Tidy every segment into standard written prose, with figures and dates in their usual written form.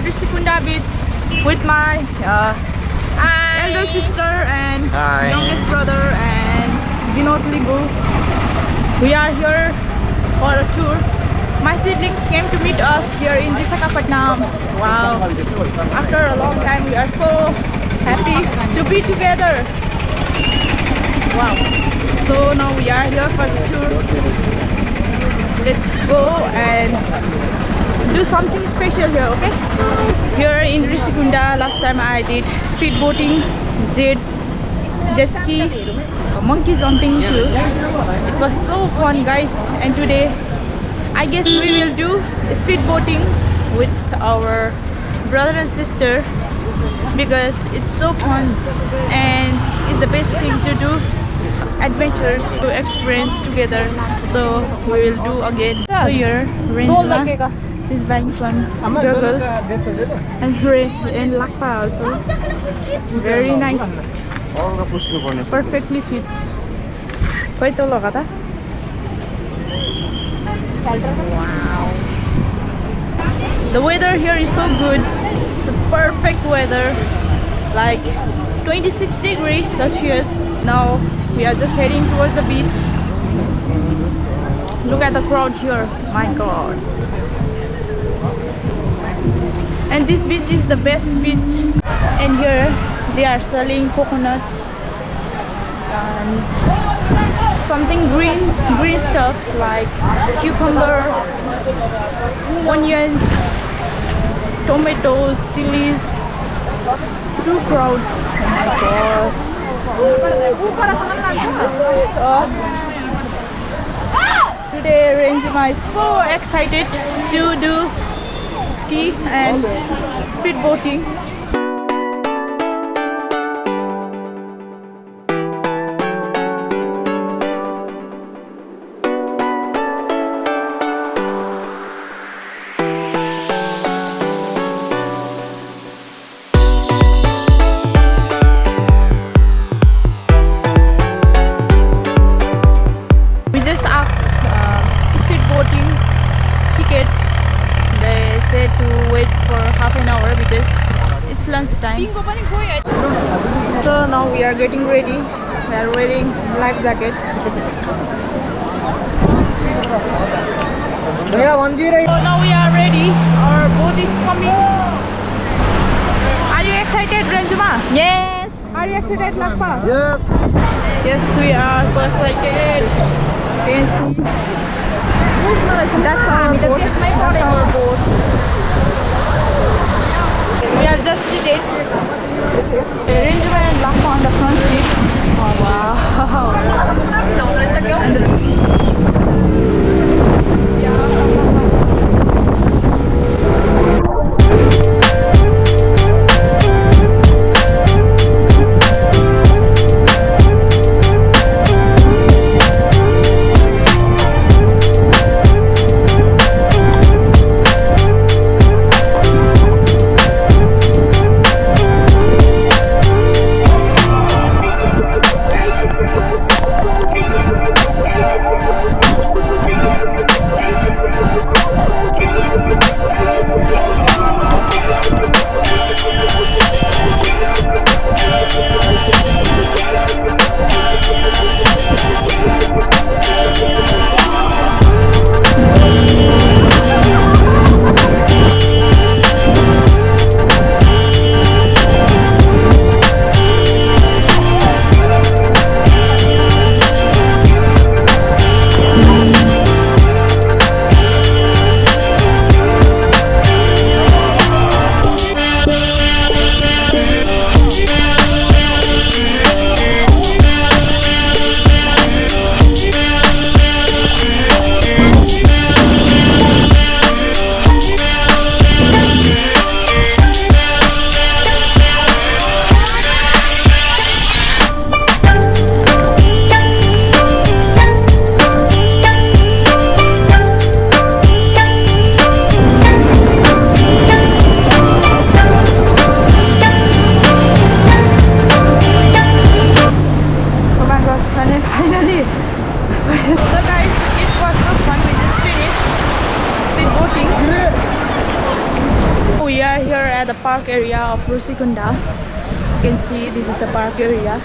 Risikunda beach with my elder sister and youngest brother and Vinod Ligu. We are here for a tour. My siblings came to meet us here in Visakhapatnam. Wow! After a long time, we are so happy to be together. Wow! So now we are here for the tour. Let's go and do something special here, okay? Here in Risikunda, last time I did speed boating, jet ski, monkey jumping too. It was so fun, guys. And today, I guess we will do speed boating with our brother and sister because it's so fun and it's the best thing to do. Adventures to experience together, so we will do again. So here, Rangela, she's buying some goggles and Hooray and Lakpa also. Very nice. Perfectly fits. Wow. The weather here is so good. The perfect weather, like 26 degrees Celsius. Now we are just heading towards the beach. Look at the crowd here, my god. And this beach is the best beach. And here they are selling coconuts and something green stuff like cucumber, onions, tomatoes, chilies. Too crowd. Oh my god. Today Ranjima is so excited to do ski and speed boating. To wait for half an hour because it's lunchtime. So now we are getting ready. We are wearing life jacket. So now we are ready. Our boat is coming. Are you excited, Ranjuma? Yes. Are you excited, Lakpa? Yes. Yes, we are so excited. You can see. That's our boat. That's our boat. We are just seated. Ranjima and Lakpa on the front seat. Oh wow! at the park area of Rusikunda. You can see this is the park area.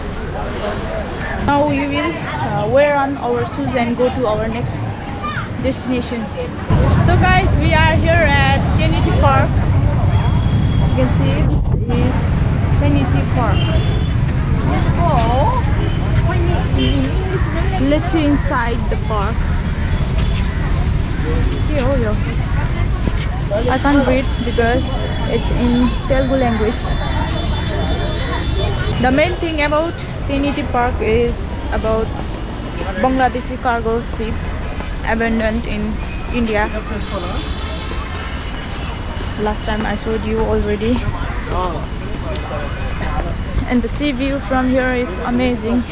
Now we will wear on our shoes and go to our next destination. So guys, we are here at Trinity Park. You can see this is Trinity Park. Let's see inside the park. I can't read because it's in Telugu language. The main thing about Trinity Park is about Bangladeshi cargo ship abandoned in India. Last time I showed you already. And the sea view from here is amazing.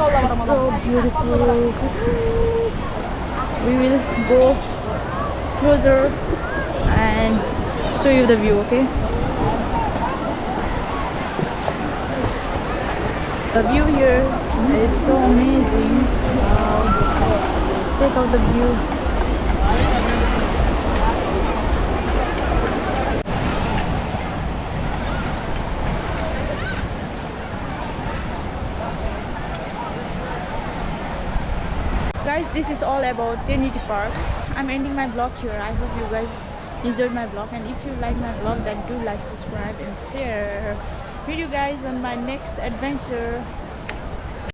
It's so beautiful. We will go closer and show you the view, okay? The view here is so amazing. Wow. Check out the view. Guys, this is all about Trinity Park. I'm ending my vlog here. I hope you guys enjoyed my vlog, and if you like my vlog, then do like, subscribe and share. Meet you guys on my next adventure.